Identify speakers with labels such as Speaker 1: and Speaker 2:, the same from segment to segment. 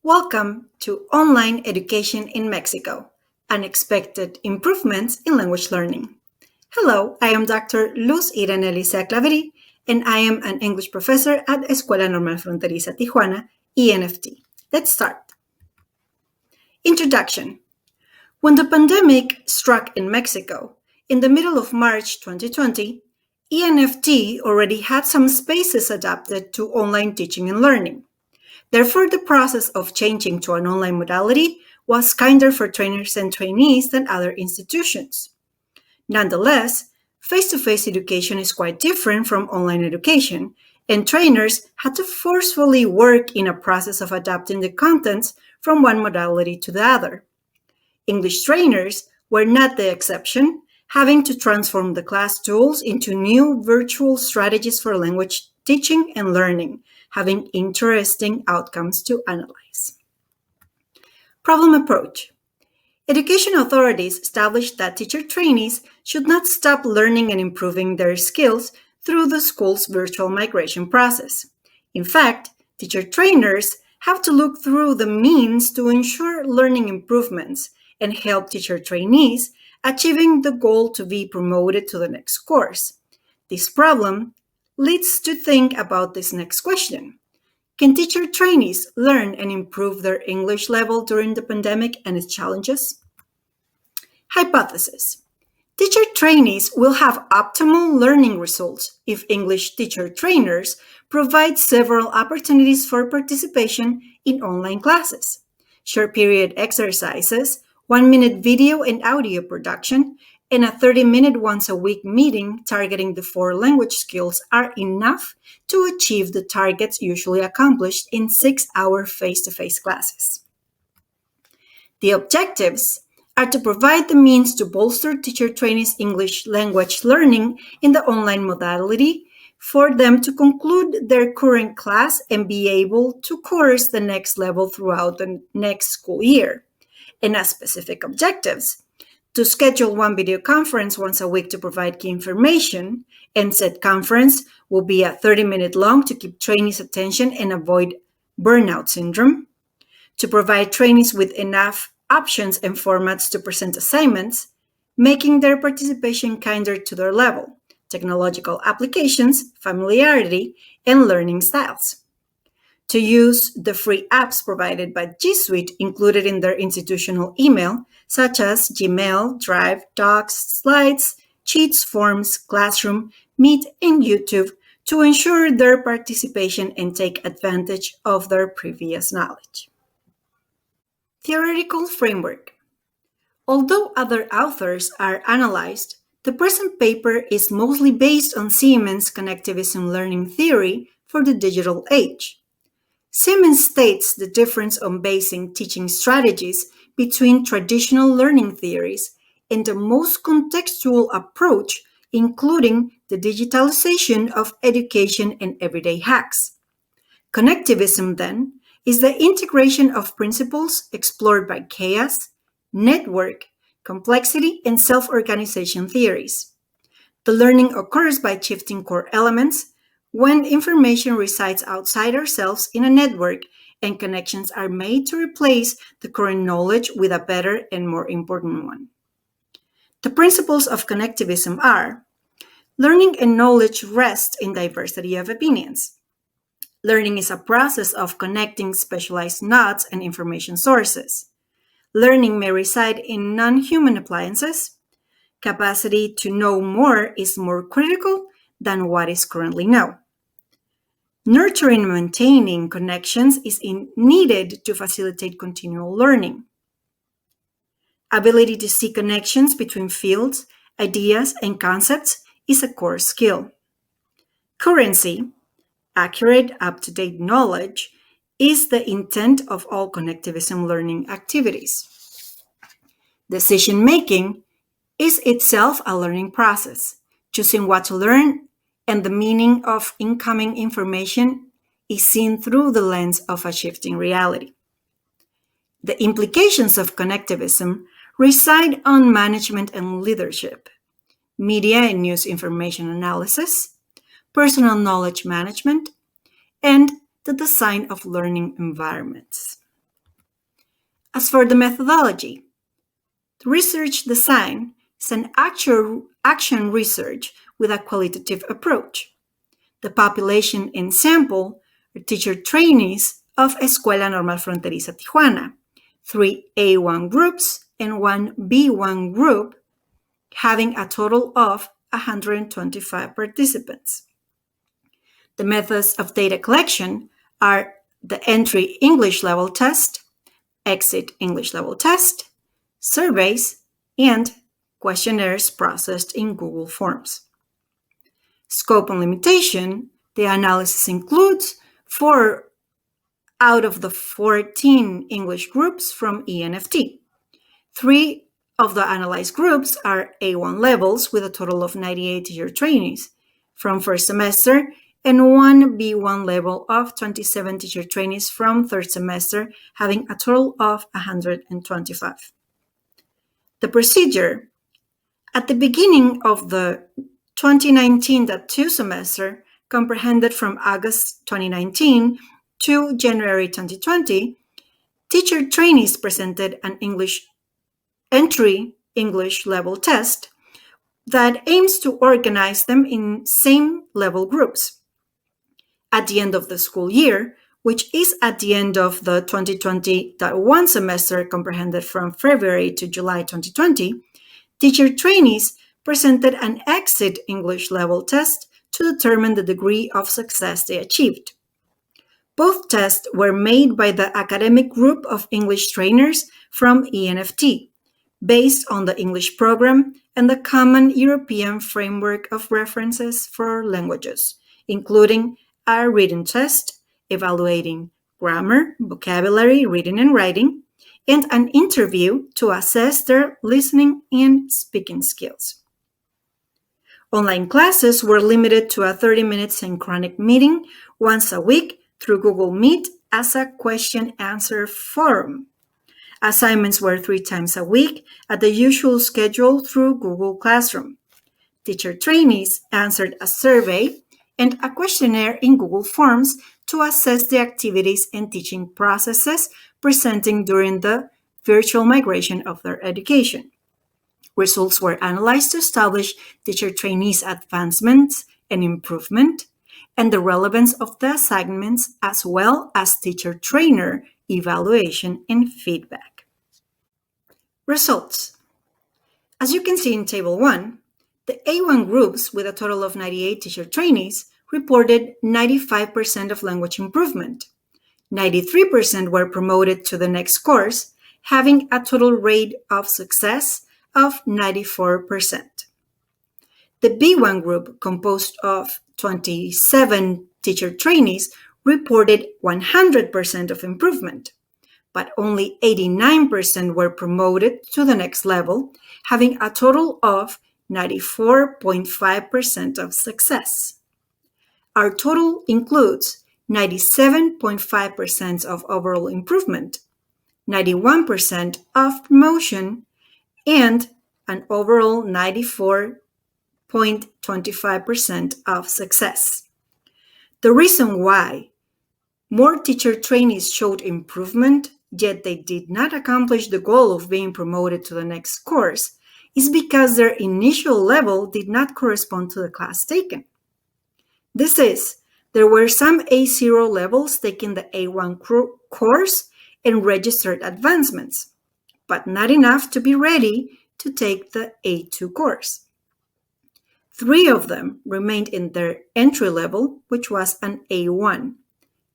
Speaker 1: Welcome to Online Education in Mexico, Unexpected Improvements in Language Learning. Hello, I am Dr. Luz Irene Elisea Claveri, and I am an English professor at Escuela Normal Fronteriza Tijuana, ENFT. Let's start. Introduction. When the pandemic struck in Mexico, in the middle of March 2020, ENFT already had some spaces adapted to online teaching and learning. Therefore, the process of changing to an online modality was kinder for trainers and trainees than other institutions. Nonetheless, face-to-face education is quite different from online education, and trainers had to forcefully work in a process of adapting the contents from one modality to the other. English trainers were not the exception, having to transform the class tools into new virtual strategies for language teaching and learning, having interesting outcomes to analyze. Problem approach. Education authorities established that teacher trainees should not stop learning and improving their skills through the school's virtual migration process. In fact, teacher trainers have to look through the means to ensure learning improvements and help teacher trainees achieving the goal to be promoted to the next course. This problem leads to think about this next question. Can teacher trainees learn and improve their English level during the pandemic and its challenges? Hypothesis. Teacher trainees will have optimal learning results if English teacher trainers provide several opportunities for participation in online classes. Short period exercises, 1-minute video and audio production, and a 30-minute once-a-week meeting targeting the 4 language skills are enough to achieve the targets usually accomplished in 6-hour face-to-face classes. The objectives are to provide the means to bolster teacher trainees' English language learning in the online modality, for them to conclude their current class and be able to course the next level throughout the next school year. And as specific objectives, to schedule one video conference once a week to provide key information, and said conference will be a 30-minute long to keep trainees' attention and avoid burnout syndrome, to provide trainees with enough options and formats to present assignments, making their participation kinder to their level, technological applications, familiarity, and learning styles. To use the free apps provided by G Suite included in their institutional email, such as Gmail, Drive, Docs, Slides, Sheets, Forms, Classroom, Meet, and YouTube to ensure their participation and take advantage of their previous knowledge. Theoretical framework. Although other authors are analyzed, the present paper is mostly based on Siemens' connectivism learning theory for the digital age. Siemens states the difference on basing teaching strategies between traditional learning theories and the most contextual approach, including the digitalization of education and everyday hacks. Connectivism, then, is the integration of principles explored by chaos, network, complexity, and self-organization theories. The learning occurs by shifting core elements when information resides outside ourselves in a network and connections are made to replace the current knowledge with a better and more important one. The principles of connectivism are: learning and knowledge rest in diversity of opinions. Learning is a process of connecting specialized nodes and information sources. Learning may reside in non-human appliances. Capacity to know more is more critical than what is currently known. Nurturing and maintaining connections is needed to facilitate continual learning. Ability to see connections between fields, ideas, and concepts is a core skill. Currency, accurate, up-to-date knowledge, is the intent of all connectivism learning activities. Decision-making is itself a learning process. Choosing what to learn and the meaning of incoming information is seen through the lens of a shifting reality. The implications of connectivism reside on management and leadership, media and news information analysis, personal knowledge management, and the design of learning environments. As for the methodology, research design is an action research with a qualitative approach. The population in sample are teacher trainees of Escuela Normal Fronteriza Tijuana, 3 A1 groups and 1 B1 group, having a total of 125 participants. The methods of data collection are the entry English level test, exit English level test, surveys, and questionnaires processed in Google Forms. Scope and limitation, the analysis includes 4 out of the 14 English groups from ENFT. 3 of the analyzed groups are A1 levels with a total of 98 teacher trainees from first semester and 1 B1 level of 27 teacher trainees from third semester, having a total of 125. The procedure. At the beginning of the 2019-2 semester, comprehended from August 2019 to January 2020, teacher trainees presented an entry English level test that aims to organize them in same level groups. At the end of the school year, which is at the end of the 2020-1 semester comprehended from February to July 2020, teacher trainees presented an exit English level test to determine the degree of success they achieved. Both tests were made by the academic group of English trainers from ENFT, based on the English program and the Common European Framework of References for Languages, including a reading test evaluating grammar, vocabulary, reading and writing, and an interview to assess their listening and speaking skills. Online classes were limited to a 30-minute synchronic meeting once a week through Google Meet as a question-answer forum. Assignments were 3 times a week at the usual schedule through Google Classroom. Teacher trainees answered a survey and a questionnaire in Google Forms to assess the activities and teaching processes presenting during the virtual migration of their education. Results were analyzed to establish teacher trainees' advancements and improvement, and the relevance of the assignments, as well as teacher trainer evaluation and feedback. Results. As you can see in Table 1, the A1 groups with a total of 98 teacher trainees reported 95% of language improvement. 93% were promoted to the next course, having a total rate of success of 94%. The B1 group, composed of 27 teacher trainees, reported 100% of improvement, but only 89% were promoted to the next level, having a total of 94.5% of success. Our total includes 97.5% of overall improvement, 91% of promotion, and an overall 94.25% of success. The reason why more teacher trainees showed improvement, yet they did not accomplish the goal of being promoted to the next course, is because their initial level did not correspond to the class taken. This is, there were some A0 levels taking the A1 course and registered advancements, but not enough to be ready to take the A2 course. 3 of them remained in their entry level, which was an A1,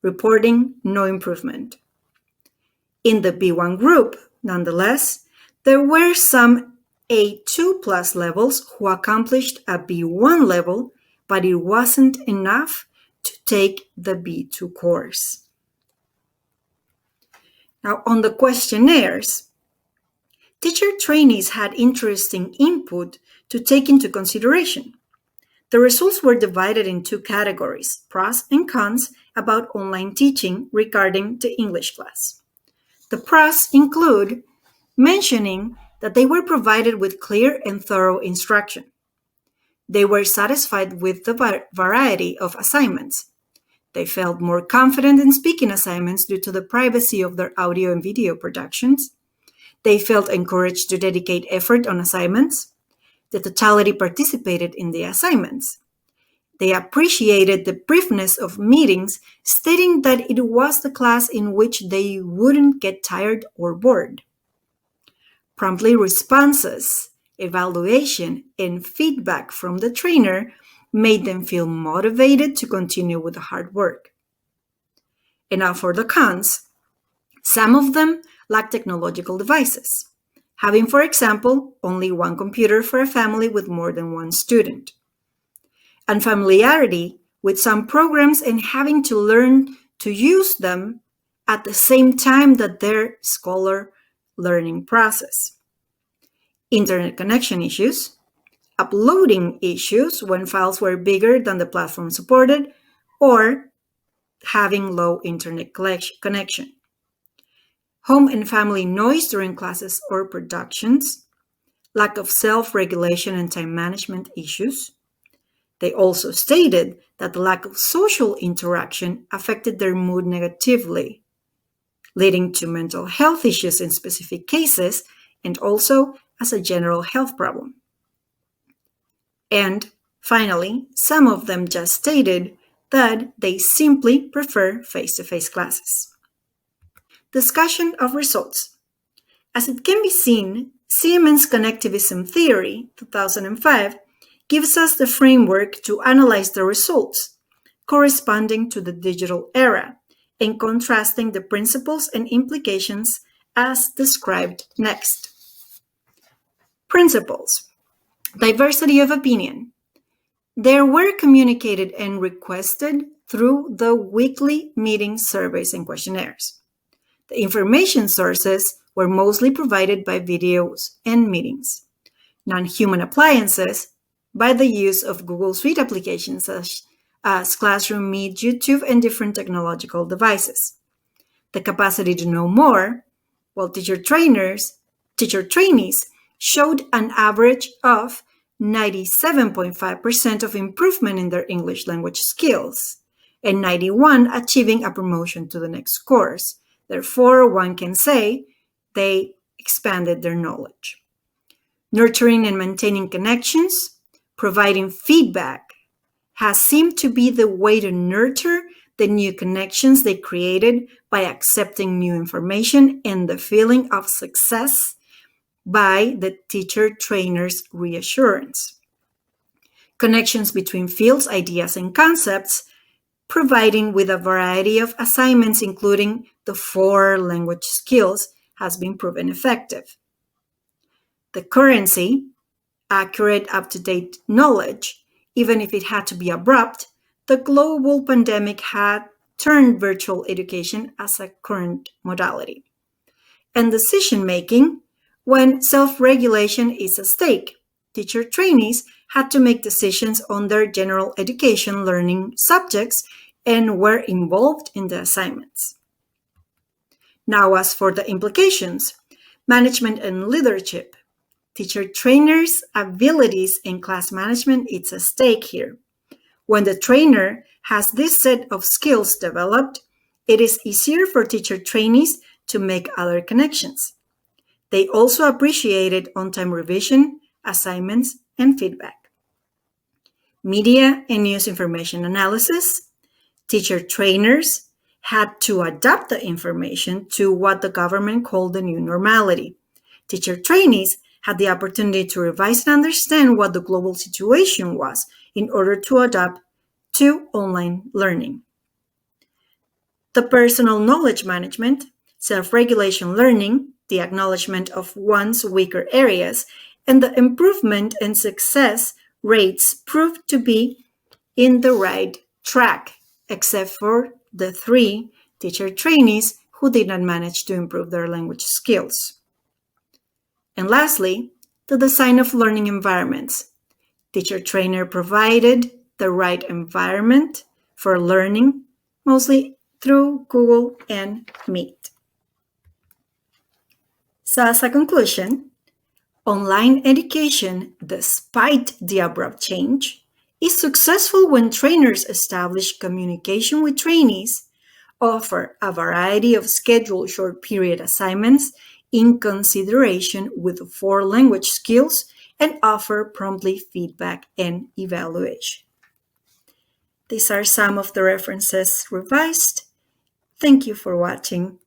Speaker 1: reporting no improvement. In the B1 group, nonetheless, there were some A2 plus levels who accomplished a B1 level, but it wasn't enough to take the B2 course. Now, on the questionnaires, teacher trainees had interesting input to take into consideration. The results were divided in 2 categories, pros and cons, about online teaching regarding the English class. The pros include mentioning that they were provided with clear and thorough instruction. They were satisfied with the variety of assignments. They felt more confident in speaking assignments due to the privacy of their audio and video productions. They felt encouraged to dedicate effort on assignments. The totality participated in the assignments. They appreciated the briefness of meetings, stating that it was the class in which they wouldn't get tired or bored. Promptly responses, evaluation, and feedback from the trainer made them feel motivated to continue with the hard work. And now for the cons. Some of them lack technological devices, having, for example, only one computer for a family with more than one student. Unfamiliarity with some programs and having to learn to use them at the same time that their scholar learning process. Internet connection issues, uploading issues when files were bigger than the platform supported, or having low internet connection. Home and family noise during classes or productions, lack of self-regulation and time management issues. They also stated that the lack of social interaction affected their mood negatively, leading to mental health issues in specific cases and also as a general health problem. And finally, some of them just stated that they simply prefer face-to-face classes. Discussion of results. As it can be seen, Siemens Connectivism Theory, 2005, gives us the framework to analyze the results corresponding to the digital era and contrasting the principles and implications as described next. Principles. Diversity of opinion. They were communicated and requested through the weekly meeting surveys and questionnaires. The information sources were mostly provided by videos and meetings. Non-human appliances by the use of Google Suite applications such as Classroom, Meet, YouTube, and different technological devices. The capacity to know more, while teacher trainees showed an average of 97.5% of improvement in their English language skills, and 91 achieving a promotion to the next course. Therefore, one can say they expanded their knowledge. Nurturing and maintaining connections, providing feedback, has seemed to be the way to nurture the new connections they created by accepting new information and the feeling of success by the teacher trainer's reassurance. Connections between fields, ideas, and concepts, providing with a variety of assignments, including the 4 language skills, has been proven effective. The currency, accurate, up-to-date knowledge, even if it had to be abrupt, the global pandemic had turned virtual education as a current modality. And decision-making, when self-regulation is at stake, teacher trainees had to make decisions on their general education learning subjects and were involved in the assignments. Now, as for the implications, management and leadership, teacher trainers' abilities in class management is at stake here. When the trainer has this set of skills developed, it is easier for teacher trainees to make other connections. They also appreciated on-time revision, assignments, and feedback. Media and news information analysis. Teacher trainers had to adapt the information to what the government called the new normality. Teacher trainees had the opportunity to revise and understand what the global situation was in order to adapt to online learning. The personal knowledge management, self-regulation learning, the acknowledgement of one's weaker areas, and the improvement and success rates proved to be in the right track, except for the 3 teacher trainees who did not manage to improve their language skills. And lastly, the design of learning environments. Teacher trainer provided the right environment for learning, mostly through Google and Meet. So as a conclusion, online education, despite the abrupt change, is successful when trainers establish communication with trainees, offer a variety of scheduled short period assignments in consideration with four language skills, and offer promptly feedback and evaluation. These are some of the references revised. Thank you for watching.